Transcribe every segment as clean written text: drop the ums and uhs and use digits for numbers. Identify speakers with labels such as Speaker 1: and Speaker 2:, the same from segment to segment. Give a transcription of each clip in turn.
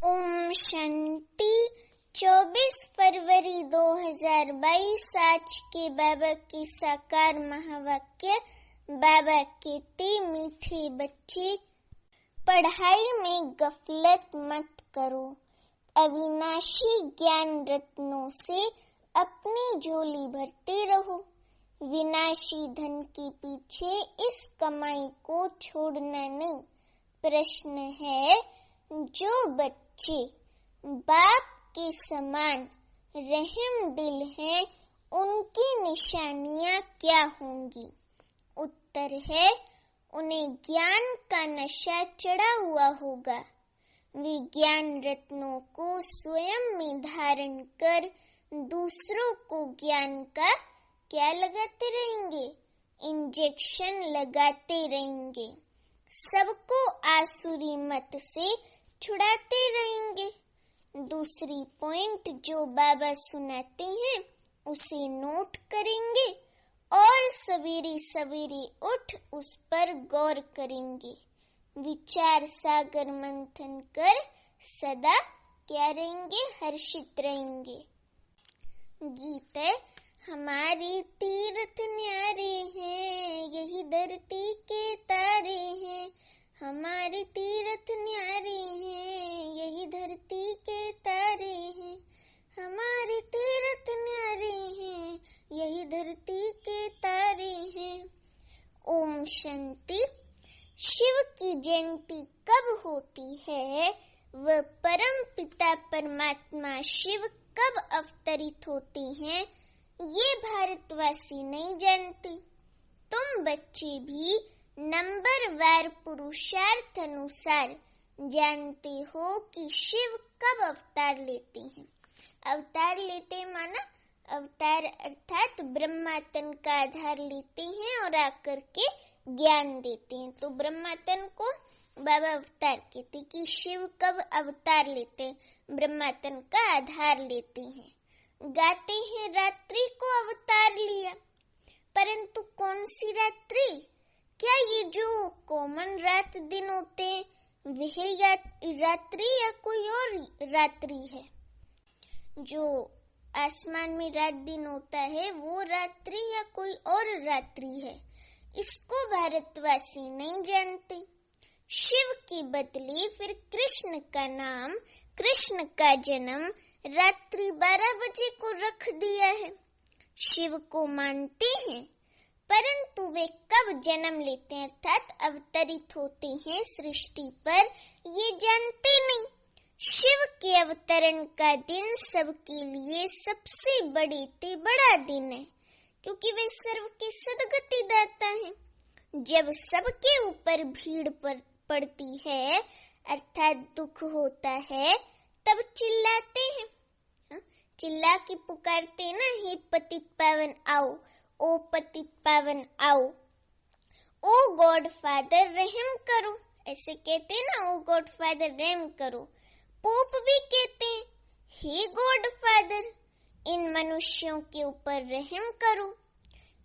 Speaker 1: ओम शांति। 24 फरवरी 2022 आज के बाबा की साकार महावाक्य। बाबा कहते, मीठे बच्चे, पढ़ाई में गफलत मत करो। अविनाशी ज्ञान रत्नों से अपनी झोली भरते रहो। विनाशी धन के पीछे इस कमाई को छोड़ना नहीं। प्रश्न है, जो बच्चे बाप के समान रहम दिल हैं, उनकी निशानियां क्या होंगी? उत्तर है, उन्हें ज्ञान का नशा चढ़ा हुआ होगा। वे ज्ञान रत्नों को स्वयं में धारण कर दूसरों को ज्ञान का क्या लगाते रहेंगे? इंजेक्शन लगाते रहेंगे। सबको आसुरी मत से छुड़ाते रहेंगे। दूसरी पॉइंट जो बाबा सुनाते हैं उसे नोट करेंगे और सवेरे सवेरे उठ उस पर गौर करेंगे। विचार सागर मंथन कर सदा क्या रहेंगे? हर्षित रहेंगे। गीत है, हमारे तीर्थ न्यारे हैं, यही धरती के तारे हैं। हमारे तीर्थ न्यारे हैं, यही धरती के तारे हैं। हमारे तीर्थ न्यारे हैं, यही धरती के तारे हैं। ओम शांति। शिव की जयंती कब होती है? वह परम पिता परमात्मा शिव कब अवतरित होते हैं, ये भारतवासी नहीं जानते। तुम बच्चे भी नंबरवार पुरुषार्थ अनुसार जानते हो कि शिव कब अवतार लेते हैं। अवतार लेते माना अवतार अर्थात ब्रह्मातन का आधार लेते हैं और आकर के ज्ञान देते हैं। तो ब्रह्मातन को बाबा अवतार कहते कि शिव कब अवतार लेते हैं, ब्रह्मातन का आधार लेते हैं। गाते हैं रात्रि को अवतार लिया, परंतु कौन सी रात्रि? क्या ये जो कॉमन रात दिन होते हैं वह रात्रि या कोई और रात्रि है? जो आसमान में रात दिन होता है वो रात्रि या कोई और रात्रि है? इसको भारतवासी नहीं जानते। शिव के बदले फिर कृष्ण का नाम, कृष्ण का जन्म रात्रि 12 बजे को रख दिया है। शिव को मानते हैं, परंतु वे कब जन्म लेते हैं अर्थात अवतरित होते हैं सृष्टि पर, ये जानते नहीं। शिव के अवतरण का दिन सबके लिए सबसे बड़ा दिन है, क्योंकि वे सर्व के सद्गति दाता हैं। जब सबके ऊपर भीड़ पड़ती है अर्थात दुख होता है, तब चिल्लाते हैं, चिल्ला के पुकारते ना, हे पतित पावन आओ, ओ पतित पावन आओ, ओ गॉड फादर रहम करो, ऐसे कहते ना, ओ गॉड फादर रहम करो। पोप भी कहते हैं, हे गॉड फादर इन मनुष्यों के ऊपर रहम करो।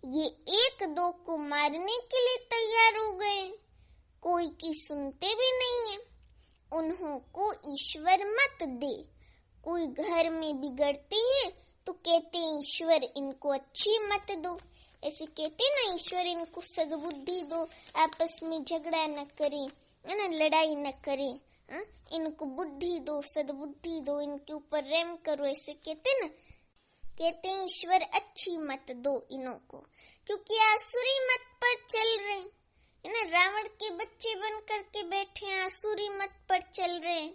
Speaker 1: ये एक दो को मारने के लिए तैयार हो गए, कोई की सुनते भी नहीं है। उन्हों को ईश्वर मत दे। कोई घर में बिगड़ते हैं तो कहते हैं ईश्वर इनको अच्छी मत दो, ऐसे कहते ना, ईश्वर इनको सद्बुद्धि दो, आपस में झगड़ा न करें, है ना, लड़ाई न करें, इनको बुद्धि दो, सद्बुद्धि दो, इनके ऊपर रहम करो, ऐसे कहते ना, कहते हैं ईश्वर अच्छी मत दो इन्हों को, क्योंकि आसुरी मत पर चल रहे हैं, है ना, रावण के बच्चे बन करके बैठे हैं, आसुरी मत पर चल रहे हैं।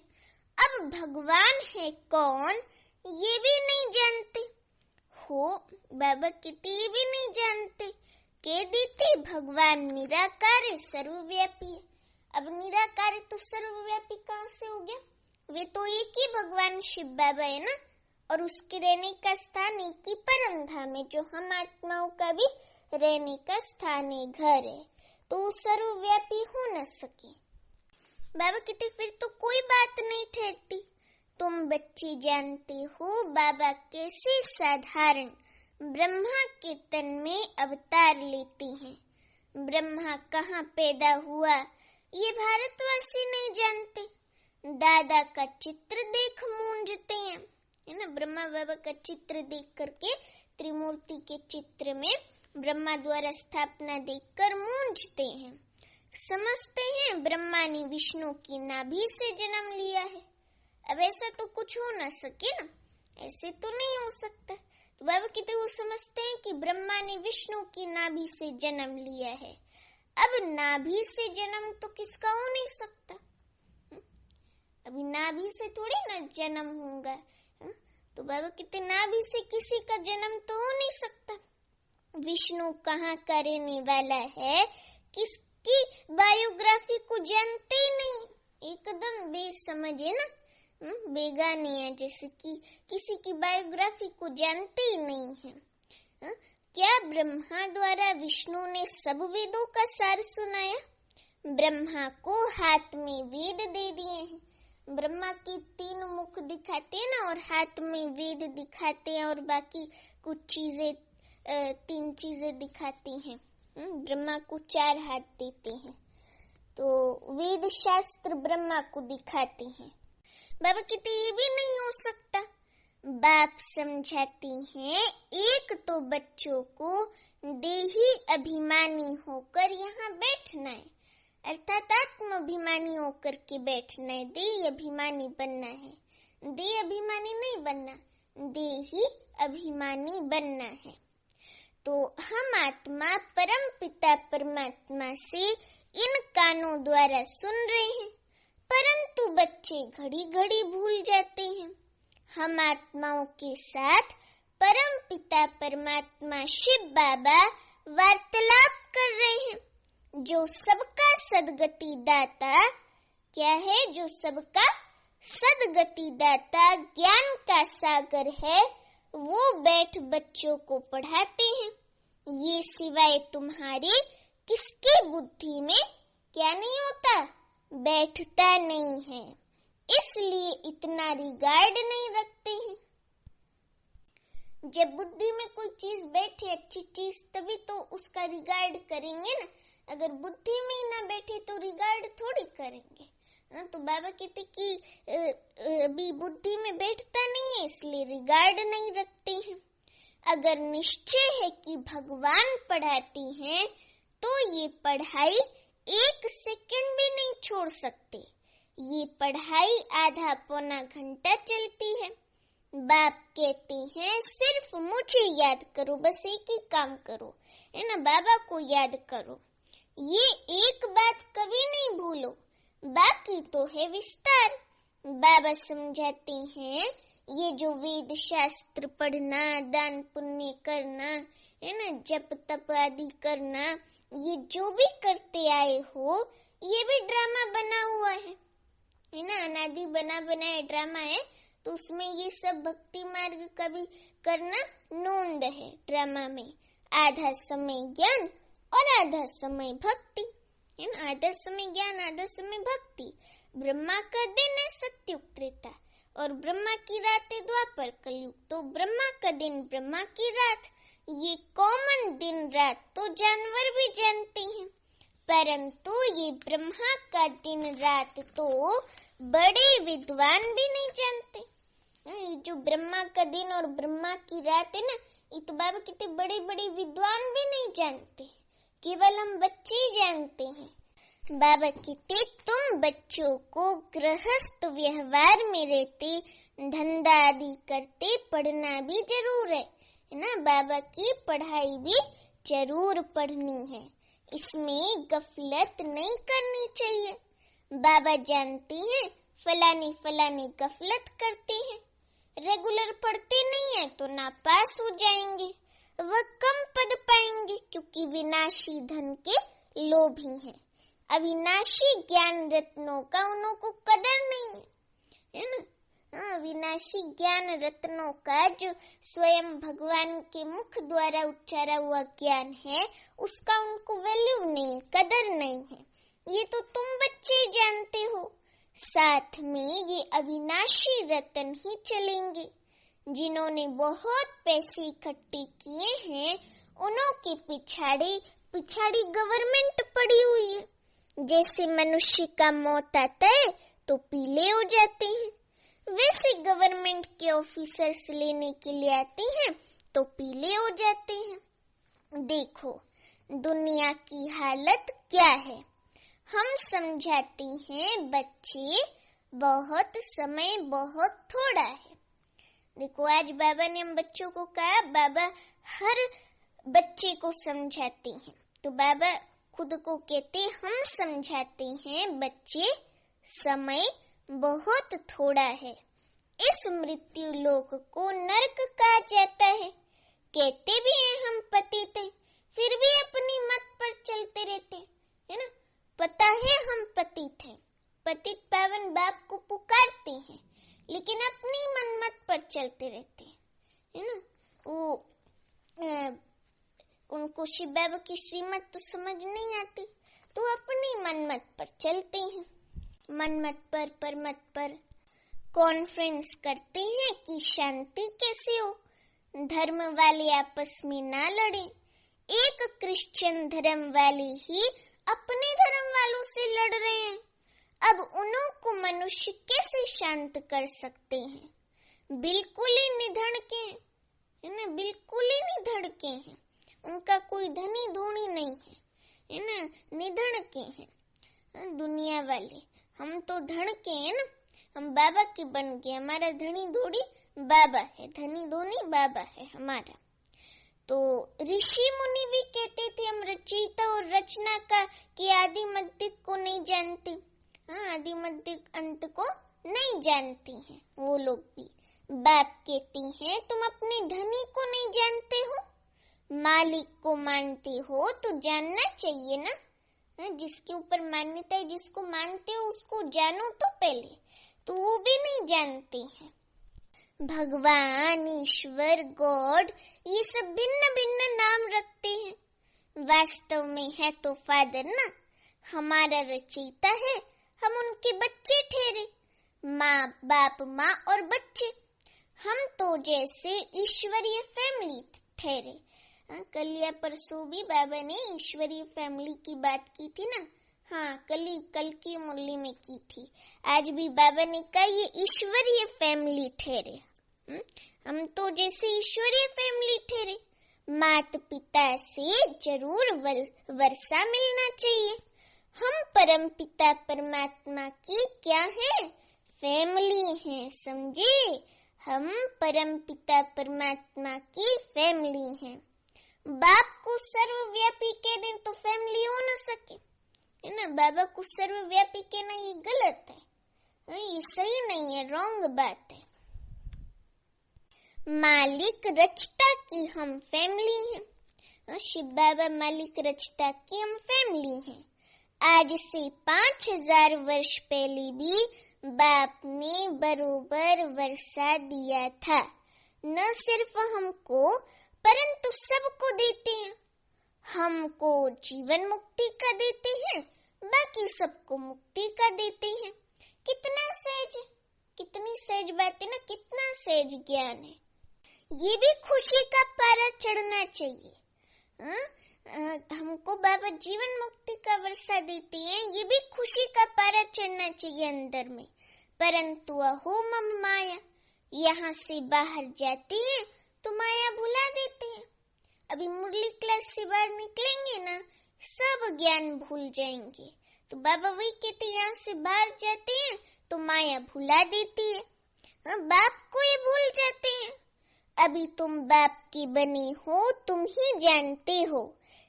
Speaker 1: अब भगवान है कौन ये भी नहीं जानते हो। बाबा कहते ये भी नहीं जानते। कह देते भगवान निराकार है, सर्वव्यापी है। अब निराकार है तो सर्वव्यापी कहाँ से हो गया? वे तो एक ही भगवान शिव बाबा है ना, और उसके रहने का स्थान एक ही परम धाम है, जो हम आत्माओं का भी रहने का स्थान है, घर है, तो सर्वव्यापी हो न सके। बाबा कहते फिर तो कोई बात नहीं ठहरती। तुम बच्चे जानते हो बाबा कैसे साधारण ब्रह्मा के तन में अवतार लेते हैं। ब्रह्मा कहाँ पैदा हुआ ये भारतवासी नहीं जानते। दादा का चित्र देख मूंझते हैं, है ना। ब्रह्मा बाबा का चित्र देख करके, त्रिमूर्ति के चित्र में ब्रह्मा द्वारा स्थापना देखकर मूंझते हैं। समझते हैं ब्रह्मा ने विष्णु की नाभि से जन्म लिया है। अब ऐसा तो कुछ हो ना सके ना, ऐसे तो नहीं हो सकता। तो बाबा कहते वो समझते हैं कि ब्रह्मा ने विष्णु की नाभि से जन्म लिया है। अब नाभि से जन्म तो किसका हो नहीं सकता, अभी नाभि से थोड़ी ना जन्म होगा। तो बाबा कहते नाभि से किसी का जन्म तो हो नहीं सकता। विष्णु कहाँ का रहने वाला है, किसकी बायोग्राफी को जानते ही नहीं, एकदम बेसमझ है ना, बेगानी है, जैसे कि किसी की बायोग्राफी को जानते ही नहीं है। क्या ब्रह्मा द्वारा विष्णु ने सब वेदों का सार सुनाया? ब्रह्मा को हाथ में वेद दे दिए हैं। ब्रह्मा की 3 मुख दिखाते हैं ना, और हाथ में वेद दिखाते हैं, और बाकी कुछ चीजें 3 चीजें दिखाती हैं। ब्रह्मा को 4 हाथ देते हैं, तो वेद शास्त्र ब्रह्मा को दिखाते हैं। बाबा कहते ये भी नहीं हो सकता। बाप समझाती हैं, एक तो बच्चों को देही अभिमानी होकर यहाँ बैठना है, अर्थात आत्म अभिमानी होकर के बैठना है, देही अभिमानी बनना है। देह अभिमानी नहीं बनना, देही अभिमानी बनना है। तो हम आत्मा परम पिता परमात्मा से इन कानों द्वारा सुन रहे हैं, परंतु बच्चे घड़ी घड़ी भूल जाते हैं। हम आत्माओं के साथ परम पिता परमात्मा शिव बाबा वार्तालाप कर रहे हैं, जो सबका सदगति दाता क्या है, जो सबका सदगति दाता ज्ञान का सागर है, वो बैठ बच्चों को पढ़ाते हैं। ये सिवाय तुम्हारे किसके बुद्धि में क्या नहीं होता, बैठता नहीं है, इसलिए इतना रिगार्ड नहीं रखते हैं। जब बुद्धि में कोई चीज बैठे, अच्छी चीज, तभी तो उसका रिगार्ड करेंगे ना। अगर बुद्धि में ही ना बैठे तो रिगार्ड थोड़ी करेंगे। तो बाबा कहते कि अभी बुद्धि में बैठता नहीं है, इसलिए रिगार्ड नहीं रखते हैं। अगर निश्चय है कि भगवान पढ़ाते हैं, तो ये पढ़ाई 1 सेकंड भी नहीं छोड़ सकते। ये पढ़ाई आधा पौना घंटा चलती है। बाप कहते हैं सिर्फ मुझे याद करो, बस एक ही काम करो, है ना, बाबा को याद करो। ये एक बात कभी नहीं भूलो, बाकी तो है विस्तार। बाबा समझाते हैं ये जो वेद शास्त्र पढ़ना, दान पुण्य करना, है ना, जप तप आदि करना, ये जो भी करते आए हो, ये भी ड्रामा बना हुआ है ना, अनादि बना बनाया ड्रामा है। तो उसमें ये सब भक्ति मार्ग का भी करना नोंद है ड्रामा में। आधा समय ज्ञान और आधा समय भक्ति, है ना, आधा समय ज्ञान आधा समय भक्ति। ब्रह्मा का दिन है सत्युग त्रेता, और ब्रह्मा की रात है द्वापर कलयुग। तो ब्रह्मा का दिन, ब्रह्मा की रात, ये कॉमन दिन रात तो जानवर भी जानते हैं, परंतु ये ब्रह्मा का दिन रात तो बड़े विद्वान भी नहीं जानते। ये जो ब्रह्मा का दिन और ब्रह्मा की रात है ना, ये तो बाबा कहते बड़े बड़े विद्वान भी नहीं जानते, केवल हम बच्चे ही जानते हैं। बाबा कहते तुम बच्चों को गृहस्थ व्यवहार में रहते, धंधा आदि करते पढ़ना भी जरूर है ना। बाबा की पढ़ाई भी जरूर पढ़नी है, इसमें गफलत नहीं करनी चाहिए। बाबा जानते हैं फलाने फलाने गफलत करते हैं, रेगुलर पढ़ते नहीं है तो नापास हो जाएंगे, वह कम पद पाएंगे, क्योंकि विनाशी धन के लोभी हैं। अविनाशी ज्ञान रत्नों का उन्हों को कदर नहीं है ना। विनाशी ज्ञान रत्नों का जो स्वयं भगवान के मुख द्वारा उच्चारा हुआ ज्ञान है, उसका उनको वैल्यू नहीं, कदर नहीं है। ये तो तुम बच्चे जानते हो। साथ में ये अविनाशी रत्न ही चलेंगे। जिन्होंने बहुत पैसे इकट्ठे किए हैं, उन्हों के पिछाड़ी गवर्नमेंट पड़ी हुई है। जैसे मनुष्य का मौत आता है तो पीले हो जाते हैं। वैसे गवर्नमेंट के ऑफिसर्स लेने के लिए आते हैं तो पीले हो जाते हैं। देखो दुनिया की हालत क्या है। हम समझाते हैं बच्चे, बहुत समय बहुत थोड़ा है। देखो आज बाबा ने हम बच्चों को कहा, बाबा हर बच्चे को समझाते हैं, तो बाबा खुद को कहते हम समझाते हैं बच्चे, समय बहुत थोड़ा है। इस मृत्यु लोक को नरक कहा जाता है। कहते भी हैं हम पतित हैं, फिर भी अपनी मत पर चलते रहते है ना। पता है हम पतित हैं, पतित पावन बाप को पुकारते हैं, लेकिन अपनी मनमत पर चलते रहते हैं, है ना। वो उनको शिव बाबा की श्रीमत तो समझ नहीं आती, तो अपनी मनमत पर चलते हैं। मनमत पर परमत पर कॉन्फ्रेंस करते हैं कि शांति कैसे हो, धर्म वाले आपस में ना लड़े। एक क्रिश्चियन धर्म वाले ही अपने धर्म वालों से लड़ रहे हैं। अब उन्हों को मनुष्य कैसे शांत कर सकते हैं। बिल्कुल ही निधड़के है ना, बिल्कुल ही निधड़के हैं। उनका कोई धनी धोनी नहीं है ना, निधड़के हैं दुनिया वाले। हम तो धड़के हैं ना, हम बाबा के बन गए। हमारा धनी धोनी बाबा है, धनी धोनी बाबा है हमारा। तो ऋषि मुनि भी कहते थे हम रचयिता और रचना का कि आदि मध्य को नहीं जानते। हाँ, आदि मध्य अंत को नहीं जानती हैं वो लोग भी। बाप कहती हैं तुम अपने धनी को नहीं जानते हो, मालिक को मानते हो तो जानना चाहिए ना। जिसके ऊपर मान्यता है, जिसको मानते हो उसको जानो तो पहले, तो वो भी नहीं जानते हैं। भगवान, ईश्वर, गॉड, ये सब भिन्न भिन्न नाम रखते हैं। वास्तव में है तो फादर ना, हमारा रचयिता है, हम उनके बच्चे ठहरे। माँ बाप, माँ और बच्चे, हम तो जैसे ईश्वरीय फैमिली ठहरे। कल या परसों भी बाबा ने ईश्वरीय फैमिली की बात की थी ना। हाँ, कल की मुरली में की थी। आज भी बाबा ने कहा ये ईश्वरीय फैमिली ठहरे। हम तो जैसे ईश्वरीय फैमिली ठहरे। माता पिता से जरूर वर्षा मिलना चाहिए। हम परम पिता परमात्मा की क्या है, फैमिली हैं, समझे। हम परम पिता परमात्मा की फैमिली हैं। बाप को सर्वव्यापी कह दें तो फैमिली हो न सके, है ना। बाबा को सर्वव्यापी कहना ये गलत है, ये सही नहीं है, रॉन्ग बात है। मालिक रचता की हम फैमिली हैं। शिव बाबा मालिक रचता की हम फैमिली हैं। आज से 5000 वर्ष पहले भी बाप ने बरोबर वर्षा दिया था। न सिर्फ हमको परंतु सबको देते हैं। हमको जीवन मुक्ति का देते हैं, बाकी सबको मुक्ति का देते हैं। कितना सहज है, कितनी सहज बात है ना, कितना सहज ज्ञान है। ये भी खुशी का पारा चढ़ना चाहिए। हमको बाबा जीवन मुक्ति का वर्षा देते हैं, ये भी खुशी का पारा चढ़ना चाहिए अंदर में। परंतु अहो मम माया, यहाँ से बाहर जाते हैं तो माया भुला देते हैं। अभी मुरली क्लास से बाहर निकलेंगे ना, सब ज्ञान भूल जाएंगे। तो बाबा वही कहते हैं, यहाँ से बाहर जाते हैं तो माया भुला देती है। बाप को ये भूल जाते हैं। अभी तुम बाप की बने हो, तुम ही जानते हो।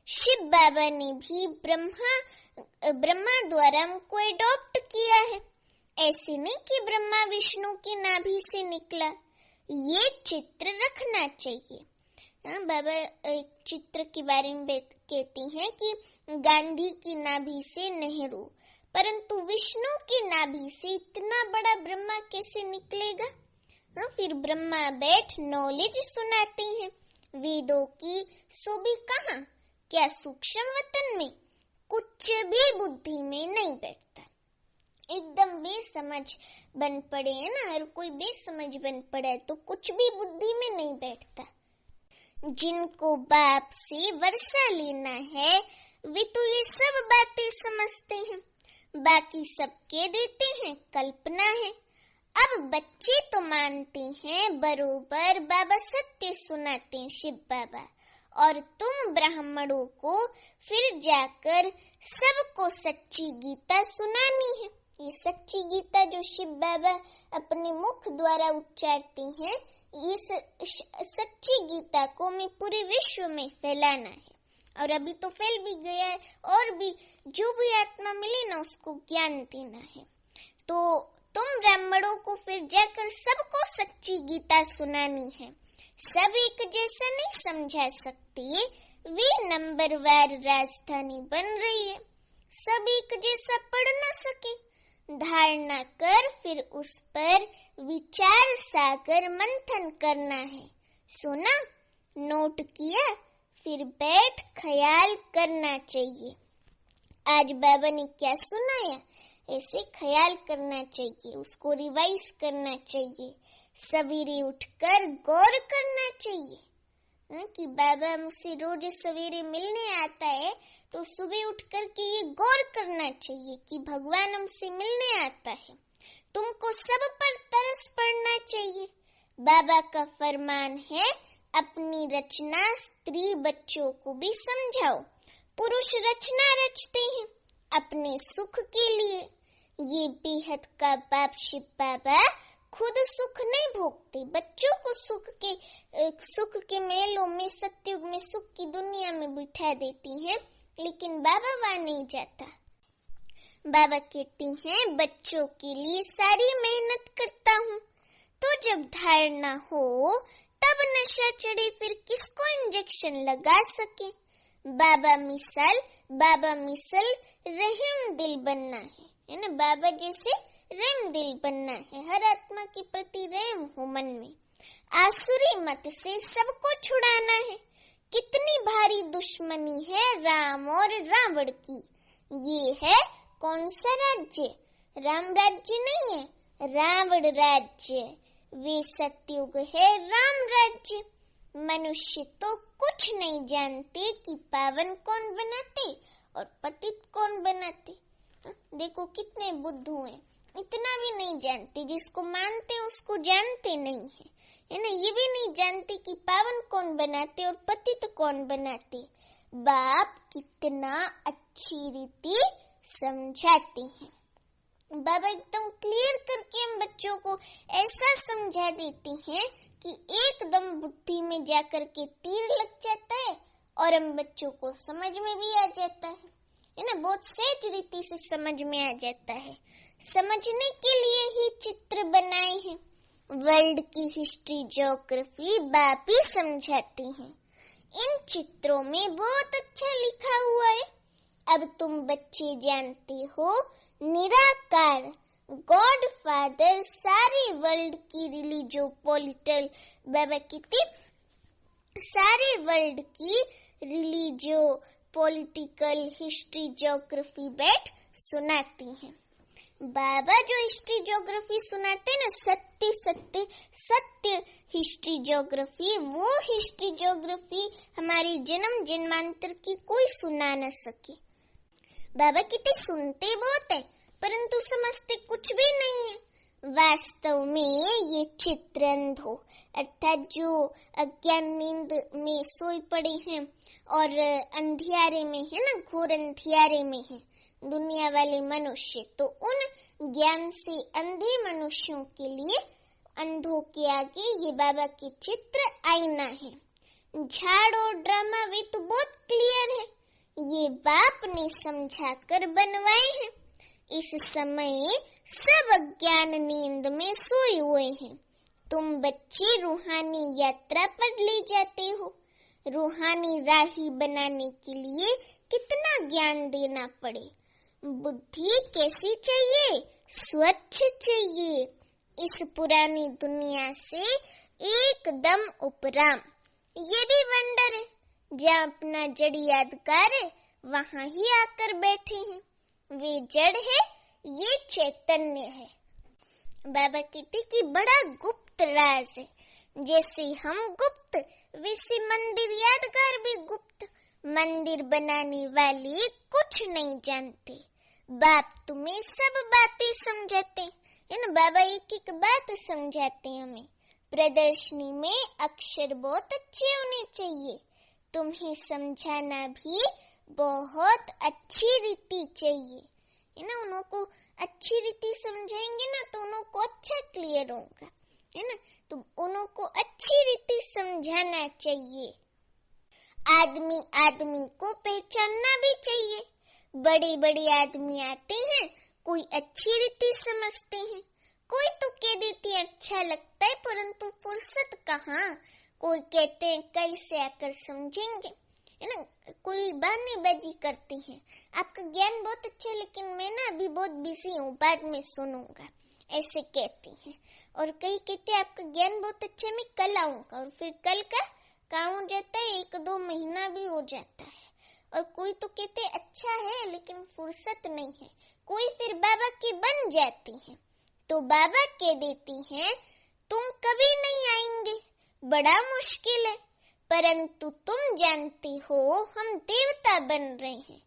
Speaker 1: शिव बाबा ने भी ब्रह्मा द्वारा हमको एडॉप्ट किया है। ऐसे नहीं कि ब्रह्मा विष्णु की नाभि से निकला। ये चित्र रखना चाहिए। बाबा एक चित्र के बारे में कहती हैं कि गांधी की नाभि से नेहरू, परंतु विष्णु की नाभि से इतना बड़ा ब्रह्मा कैसे निकलेगा। फिर ब्रह्मा बैठ नॉलेज सुनाते हैं वेदों की, सो भी कहाँ, क्या सूक्ष्म वतन में, कुछ भी बुद्धि में नहीं बैठता। एकदम बेसमझ बन पड़े है ना, हर कोई बेसमझ बन पड़ा है तो कुछ भी बुद्धि में नहीं बैठता। जिनको बाप से वर्षा लेना है वे तो ये सब बातें समझते हैं। बाकी सब के देते हैं कल्पना है। अब बच्चे तो मानते हैं बरोबर, बाबा सत्य सुनाते हैं शिव बाबा, और तुम ब्राह्मणों को फिर जाकर सबको सच्ची गीता सुनानी है। ये सच्ची गीता जो शिव बाबा अपने मुख द्वारा उच्चारते हैं, इस सच्ची गीता को मैं पूरे विश्व में फैलाना है। और अभी तो फैल भी गया है, और भी जो भी आत्मा मिले ना उसको ज्ञान देना है। तो तुम ब्राह्मणों को फिर जाकर सबको सच्ची गीता सुनानी है। सब एक जैसा नहीं समझा सकते, वे नंबरवार राजधानी बन रही है, सब एक जैसा पढ़ न सके। धारणा कर फिर उस पर विचार सागर मंथन करना है। सुना, नोट किया, फिर बैठ ख्याल करना चाहिए। आज बाबा ने क्या सुनाया, ऐसे ख्याल करना चाहिए, उसको रिवाइज करना चाहिए। सवेरे उठकर गौर करना चाहिए कि बाबा मुझसे रोज सवेरे मिलने आता है, तो सुबह उठकर के ये गौर करना चाहिए कि भगवान हमसे मिलने आता है। तुमको सब पर तरस पड़ना चाहिए। बाबा का फरमान है, अपनी रचना स्त्री बच्चों को भी समझाओ। पुरुष रचना रचते हैं अपने सुख के लिए। ये बेहद का बाप शिव बाबा खुद सुख नहीं भोगते, बच्चों को सुख के मेलों में, सत्युग में, सुख की दुनिया में बिठा देती हैं, लेकिन बाबा वहां नहीं जाता। बाबा कहते हैं, बच्चों के लिए सारी मेहनत करता हूँ। तो जब धारणा हो तब नशा चढ़े, फिर किसको इंजेक्शन लगा सके। बाबा मिसल रहम दिल बनना है ना, बाबा जैसे रहम दिल बनना है, हर आत्मा के प्रति रहम हो मन में। आसुरी मत से सबको छुड़ाना है। कितनी भारी दुश्मनी है राम और रावण की। ये है कौन सा राज्य, राम राज्य नहीं है, रावण राज्य। वे सतयुग है राम राज्य। मनुष्य तो कुछ नहीं जानते कि पावन कौन बनाते और पतित कौन बनाते। देखो कितने बुद्धू हैं, इतना भी नहीं जानते। जिसको मानते उसको जानते नहीं है ना। ये भी नहीं जानते कि पावन कौन बनाते और पतित कौन बनाते। बाप कितना अच्छी रीति समझाते हैं। बाबा एकदम क्लियर करके हम बच्चों को ऐसा समझा देते हैं कि एकदम बुद्धि में जाकर के तीर लग जाता है और हम बच्चों को समझ में भी आ जाता है ना। बहुत सहज रीति से समझ में आ जाता है। समझने के लिए ही चित्र बनाए हैं। वर्ल्ड की हिस्ट्री, ज्योग्राफी बाप ही समझाते हैं। इन चित्रों में बहुत अच्छा लिखा हुआ है। अब तुम बच्चे जानते हो, निराकार गॉड फादर सारे वर्ल्ड की रिलीजियो पॉलिटिकल, बाबा की सारे वर्ल्ड की रिलीजियो पॉलिटिकल हिस्ट्री ज्योग्राफी बैठ सुनाती हैं। बाबा जो हिस्ट्री ज्योग्राफी सुनाते ना, सत्य हिस्ट्री ज्योग्राफी, वो हिस्ट्री ज्योग्राफी हमारी जन्म जन्मांतर की कोई सुना न सके। बाबा कितने सुनते बहुत है परंतु समझते कुछ भी नहीं है। वास्तव में ये चित्रंधो अर्थात जो अज्ञान नींद में सोए पड़े हैं और अंधियारे में है ना, घोर अंधियारे में है दुनिया वाले मनुष्य, तो उन ज्ञान से अंधे मनुष्यों के लिए अंधों के आगे ये बाबा के चित्र आईना है। झाड़ और ड्रामा वे तो बहुत क्लियर है, ये बाप ने समझा कर बनवाए हैं। इस समय सब अज्ञान नींद में सोए हुए हैं। तुम बच्चे रूहानी यात्रा पर ले जाते हो। रूहानी राही बनाने के लिए कितना ज्ञान देना पड़े। बुद्धि कैसी चाहिए? स्वच्छ चाहिए, इस पुरानी दुनिया से एकदम उपराम। ये भी वंडर है, जहाँ अपना जड़ यादगार है वहाँ ही आकर बैठे हैं। वे जड़ है, ये चैतन्य है। बाबा कहते कि बड़ा गुप्त राज है। जैसे हम गुप्त, वैसे मंदिर यादगार भी गुप्त। मंदिर बनाने वाले कुछ नहीं जानते, बाप तुम्हें सब बातें समझाते है ना। बाबा एक एक बात समझाते हैं हमें। प्रदर्शनी में अक्षर बहुत अच्छे होने चाहिए, तुम्हें समझाना भी बहुत अच्छी रीति चाहिए, है ना। उनको अच्छी रीति समझाएंगे ना तो उनको अच्छा क्लियर होगा, है ना। तो उनको अच्छी रीति समझाना चाहिए। आदमी आदमी को पहचानना भी चाहिए। बड़े बड़े आदमी आते हैं, कोई अच्छी रीति समझते हैं, कोई तो कह देते हैं अच्छा लगता है, परंतु फुर्सत कहाँ। कोई कहते हैं कल से आकर समझेंगे, है ना। कोई बहानेबाजी करते हैं, आपका ज्ञान बहुत अच्छा है लेकिन मैं ना अभी बहुत बिजी हूँ, बाद में सुनूंगा, ऐसे कहते हैं। और कई कहते हैं आपका ज्ञान बहुत अच्छा है, मैं कल आऊंगा, और फिर कल का काम हो जाता है, 1-2 महीना भी हो जाता है। और कोई तो कहते हैं अच्छा है लेकिन फुर्सत नहीं है। कोई फिर बाबा की बन जाती है, तो बाबा कह देती हैं तुम कभी नहीं आएंगे, बड़ा मुश्किल है, परंतु तुम जानते हो हम देवता बन रहे हैं,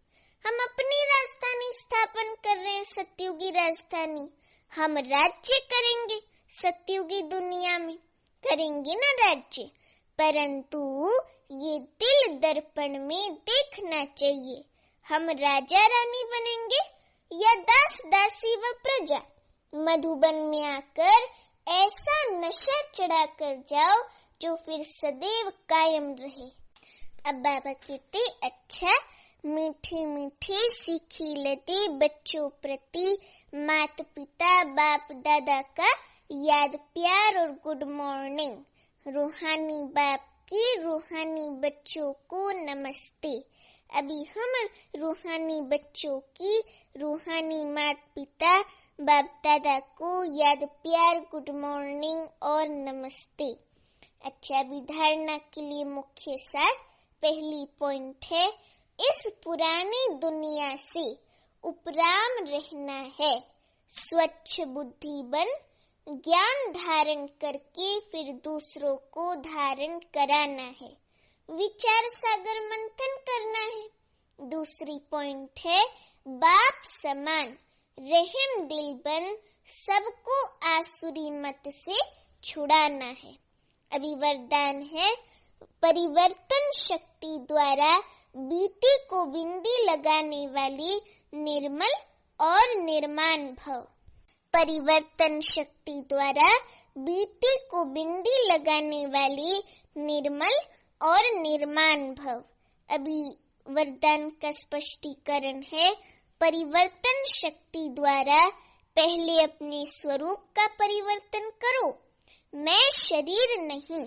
Speaker 1: हम अपनी राजधानी स्थापन कर रहे हैं, सतयुगी राजधानी। हम राज्य करेंगे सतयुगी दुनिया में, करेंगे ना राज्य, परंतु ये दिल दर्पण में देखना चाहिए हम राजा रानी बनेंगे या दास दासी व प्रजा। मधुबन में आकर ऐसा नशा चढ़ा कर जाओ जो फिर सदैव कायम रहे। अब बाबा कहते अच्छा, मीठी मीठी सीखी लदी बच्चों प्रति माता पिता बाप दादा का याद प्यार और गुड मॉर्निंग। रूहानी बाप की रूहानी बच्चों को नमस्ते। अभी हम रूहानी बच्चों की रूहानी माता पिता बाप दादा को याद प्यार गुड मॉर्निंग और नमस्ते। अच्छा, अभी धारणा के लिए मुख्य सार पहली पॉइंट है, इस पुरानी दुनिया से उपराम रहना है, स्वच्छ बुद्धि बन ज्ञान धारण करके फिर दूसरों को धारण कराना है, विचार सागर मंथन करना है। दूसरी पॉइंट है, बाप समान रहम दिल बन सबको आसुरी मत से छुड़ाना है। अभी वरदान है, परिवर्तन शक्ति द्वारा बीती को बिंदी लगाने वाली निर्मल और निर्माण भव। परिवर्तन शक्ति द्वारा बीती को बिंदी लगाने वाली निर्मल और निर्माण भव। अभी वरदान का स्पष्टीकरण है, परिवर्तन शक्ति द्वारा पहले अपने स्वरूप का परिवर्तन करो, मैं शरीर नहीं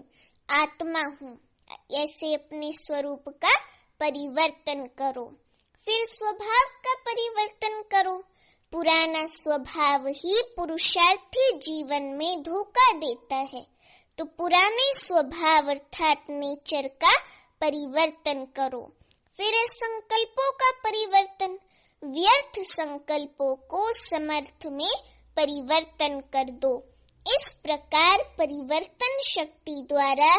Speaker 1: आत्मा हूँ, ऐसे अपने स्वरूप का परिवर्तन करो। फिर स्वभाव का परिवर्तन करो, पुराना स्वभाव ही पुरुषार्थी जीवन में धोखा देता है, तो पुराने स्वभाव अर्थात नेचर का परिवर्तन करो। फिर संकल्पों का परिवर्तन, व्यर्थ संकल्पों को समर्थ में परिवर्तन कर दो। इस प्रकार परिवर्तन शक्ति द्वारा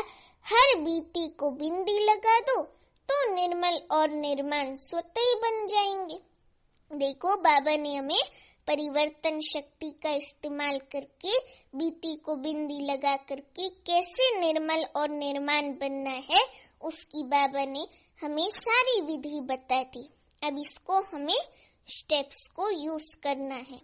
Speaker 1: हर बीती को बिंदी लगा दो तो निर्मल और निर्माण स्वतः ही बन जाएंगे। देखो, बाबा ने हमें परिवर्तन शक्ति का इस्तेमाल करके बीती को बिंदी लगा करके कैसे निर्मल और निर्माण बनना है, उसकी बाबा ने हमें सारी विधि बता दी। अब इसको हमें स्टेप्स को यूज करना है।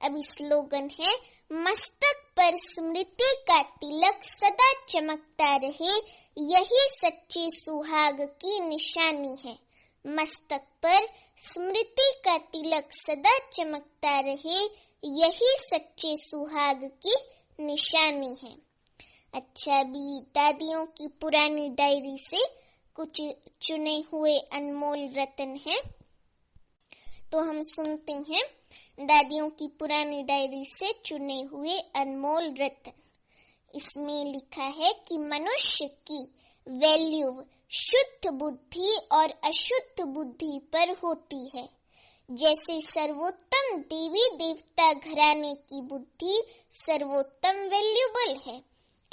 Speaker 1: अब स्लोगन है, मस्तक पर स्मृति का तिलक सदा चमकता रहे, यही सच्चे सुहाग की निशानी है। मस्तक पर स्मृति का तिलक सदा चमकता रहे, यही सच्चे सुहाग की निशानी है। अच्छा, अभी दादियों की पुरानी डायरी से कुछ चुने हुए अनमोल रत्न हैं, तो हम सुनते हैं दादियों की पुरानी डायरी से चुने हुए अनमोल रत्न। इसमें लिखा है कि मनुष्य की वैल्यू शुद्ध बुद्धि और अशुद्ध बुद्धि पर होती है। जैसे सर्वोत्तम देवी देवता घराने की बुद्धि सर्वोत्तम वैल्यूबल है,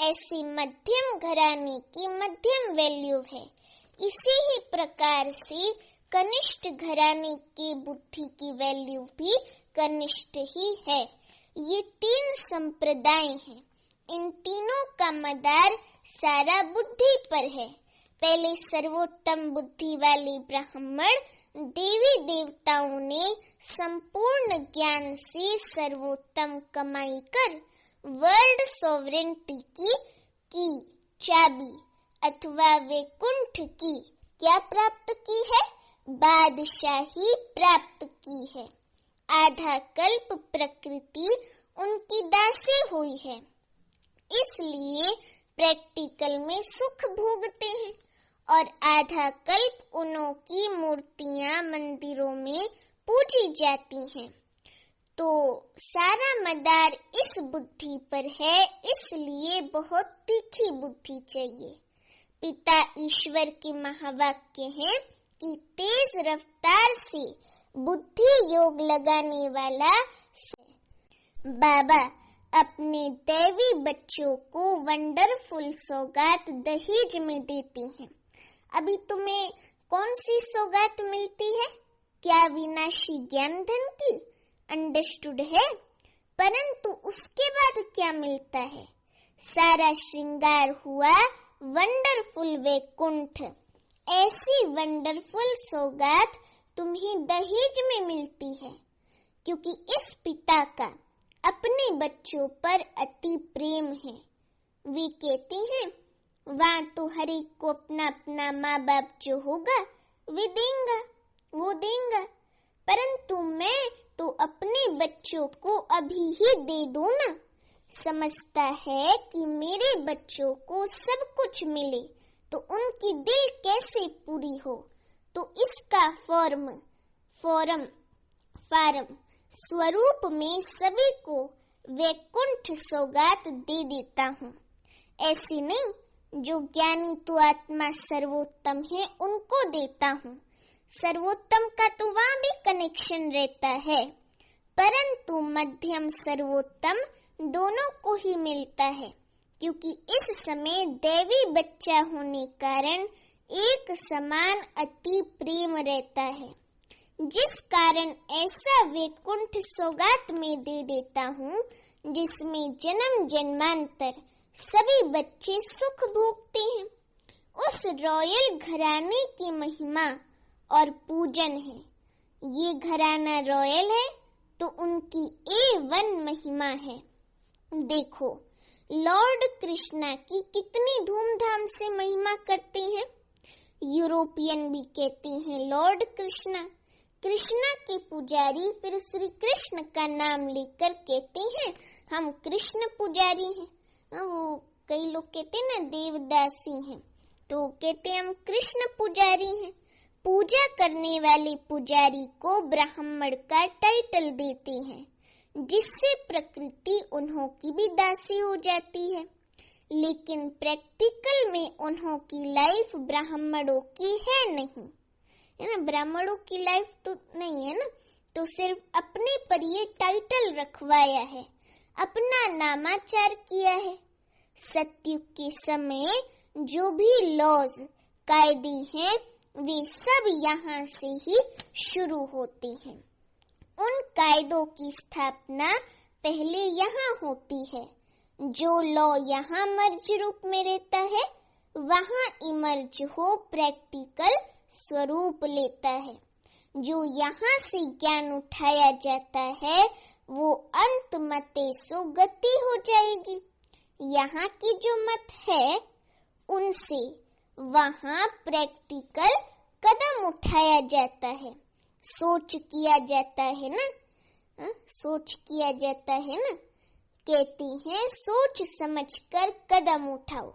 Speaker 1: ऐसी मध्यम घराने की मध्यम वैल्यू है। इसी ही प्रकार से कनिष्ठ घराने की बुद्धि की वैल्यू भी कनिष्ठ ही है। ये 3 संप्रदाय हैं। इन तीनों का मदार सारा बुद्धि पर है। पहले सर्वोत्तम बुद्धि वाले ब्राह्मण देवी देवताओं ने संपूर्ण ज्ञान से सर्वोत्तम कमाई कर वर्ल्ड सॉवरेंटी की चाबी अथवा वैकुंठ की क्या प्राप्त की है? बादशाही प्राप्त की है। आधा कल्प प्रकृति उनकी दासी हुई है, इसलिए प्रैक्टिकल में सुख भोगते हैं और आधा कल्प उन्हों की मूर्तियां मंदिरों में पूजी जाती हैं। तो सारा मदार इस बुद्धि पर है, इसलिए बहुत तीखी बुद्धि चाहिए। पिता ईश्वर के महावाक्य हैं कि तेज रफ्तार से बुद्धि योग लगाने वाला बाबा अपने दैवी बच्चों को वंडरफुल सौगात दहेज में देती हैं। अभी तुम्हें कौन सी सौगात मिलती है? क्या विनाशी ज्ञान धन की? अंडरस्टूड है। परंतु उसके बाद क्या मिलता है? सारा श्रृंगार हुआ वंडरफुल वैकुंठ। ऐसी वंडरफुल सौगात तुम्हें दहेज में मिलती है, क्योंकि इस पिता का अपने बच्चों पर अति प्रेम है। वे कहती हैं वहाँ तो हर एक को अपना अपना माँ बाप जो होगा वे देंगा, वो देंगा, परंतु मैं तो अपने बच्चों को अभी ही दे दूं ना। समझता है कि मेरे बच्चों को सब कुछ मिले तो उनकी दिल कैसे पूरी हो, तो इसका फॉर्म स्वरूप में सभी को वैकुंठ सौगात दे देता हूँ। ऐसी नहीं, जो ज्ञानी तो आत्मा सर्वोत्तम है उनको देता हूँ। सर्वोत्तम का तो वहाँ भी कनेक्शन रहता है, परंतु मध्यम सर्वोत्तम दोनों को ही मिलता है, क्योंकि इस समय दैवी बच्चा होने कारण एक समान अति प्रेम रहता है, जिस कारण ऐसा वैकुंठ सौगात में दे देता हूँ जिसमें जन्म जन्मांतर सभी बच्चे सुख भोगते हैं। उस रॉयल घराने की महिमा और पूजन है। ये घराना रॉयल है तो उनकी A1 महिमा है। देखो लॉर्ड कृष्णा की कितनी धूमधाम से महिमा करते हैं। यूरोपियन भी कहते हैं लॉर्ड कृष्णा। कृष्णा के पुजारी फिर श्री कृष्ण का नाम लेकर कहते हैं हम कृष्ण पुजारी हैं। वो कई लोग कहते हैं ना देवदासी हैं, तो कहते हैं हम कृष्ण पुजारी हैं। पूजा करने वाले पुजारी को ब्राह्मण का टाइटल देते हैं, जिससे प्रकृति उन्हों की भी दासी हो जाती है। लेकिन प्रैक्टिकल में उन्हों की लाइफ ब्राह्मणों की है नहीं, है ना। ब्राह्मणों की लाइफ तो नहीं है ना, तो सिर्फ अपने पर ये टाइटल रखवाया है, अपना नामाचार किया है। सतयुग के समय जो भी लॉज कायदे हैं वे सब यहाँ से ही शुरू होते हैं। उन कायदों की स्थापना पहले यहाँ होती है। जो लॉ यहाँ मर्ज रूप में रहता है वहाँ इमर्ज हो प्रैक्टिकल स्वरूप लेता है। जो यहाँ से ज्ञान उठाया जाता है वो अंत मते सो गति हो जाएगी। यहाँ की जो मत है उनसे वहाँ प्रैक्टिकल कदम उठाया जाता है, सोच किया जाता है ना, सोच किया जाता है ना। कहती हैं सोच समझकर कदम उठाओ।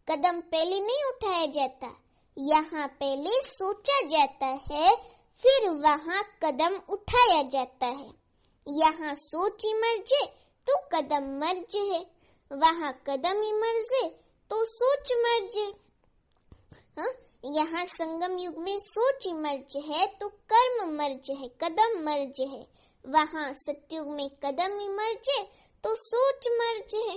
Speaker 1: कदम पहले नहीं उठाया जाता, यहाँ पहले सोचा जाता है फिर वहाँ कदम उठाया जाता है। यहाँ सोच इमर्जे तो कदम मर्ज है, वहाँ कदम इमर्जे तो सोच मर्जे। यहाँ संगम युग में सोच मर्ज है तो कर्म मर्ज है, कदम मर्ज है। वहाँ सतयुग में कदम इमर्जे तो सोच मर्ज है।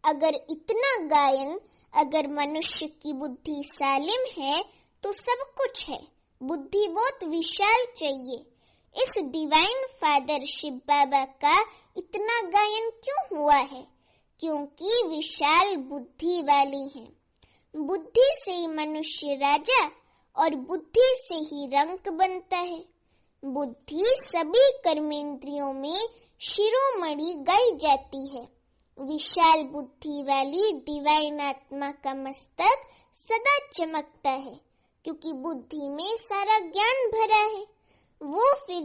Speaker 1: अगर इतना गायन, अगर मनुष्य की बुद्धि सालिम है तो सब कुछ है, बुद्धि बहुत विशाल चाहिए। इस डिवाइन फादर शिव बाबा का इतना गायन क्यों हुआ है? क्योंकि विशाल बुद्धि वाली हैं। बुद्धि से ही मनुष्य राजा और बुद्धि से ही रंक बनता है। बुद्धि सभी कर्मेंद्रियों में शिरोमणि गाई जाती है। विशाल बुद्धि वाली डिवाइन आत्मा का मस्तक सदा चमकता है, क्योंकि बुद्धि में सारा ज्ञान भरा है। वो फिर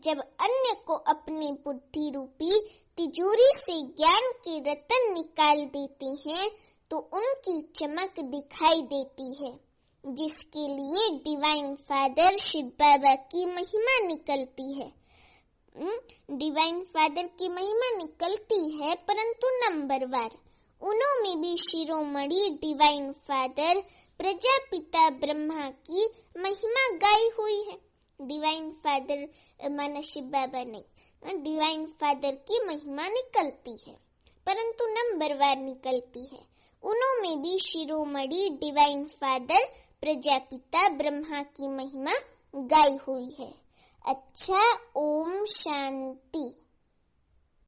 Speaker 1: जब अन्य को अपनी बुद्धि रूपी तिजोरी से ज्ञान के रत्न निकाल देते हैं तो उनकी चमक दिखाई देती है, जिसके लिए डिवाइन फादर शिव बाबा की महिमा निकलती है। डिवाइन फादर की महिमा निकलती है, परंतु नंबरवार। उन्होंने भी शिरोमणि डिवाइन फादर प्रजापिता ब्रह्मा की महिमा गाई हुई है। डिवाइन फादर माना शिव बाबा नहीं, डिवाइन फादर की महिमा निकलती है, परंतु नंबरवार निकलती है। उन्होंने भी शिरोमणि डिवाइन फादर प्रजापिता ब्रह्मा की महिमा गाई हुई है। अच्छा, ओम शांति।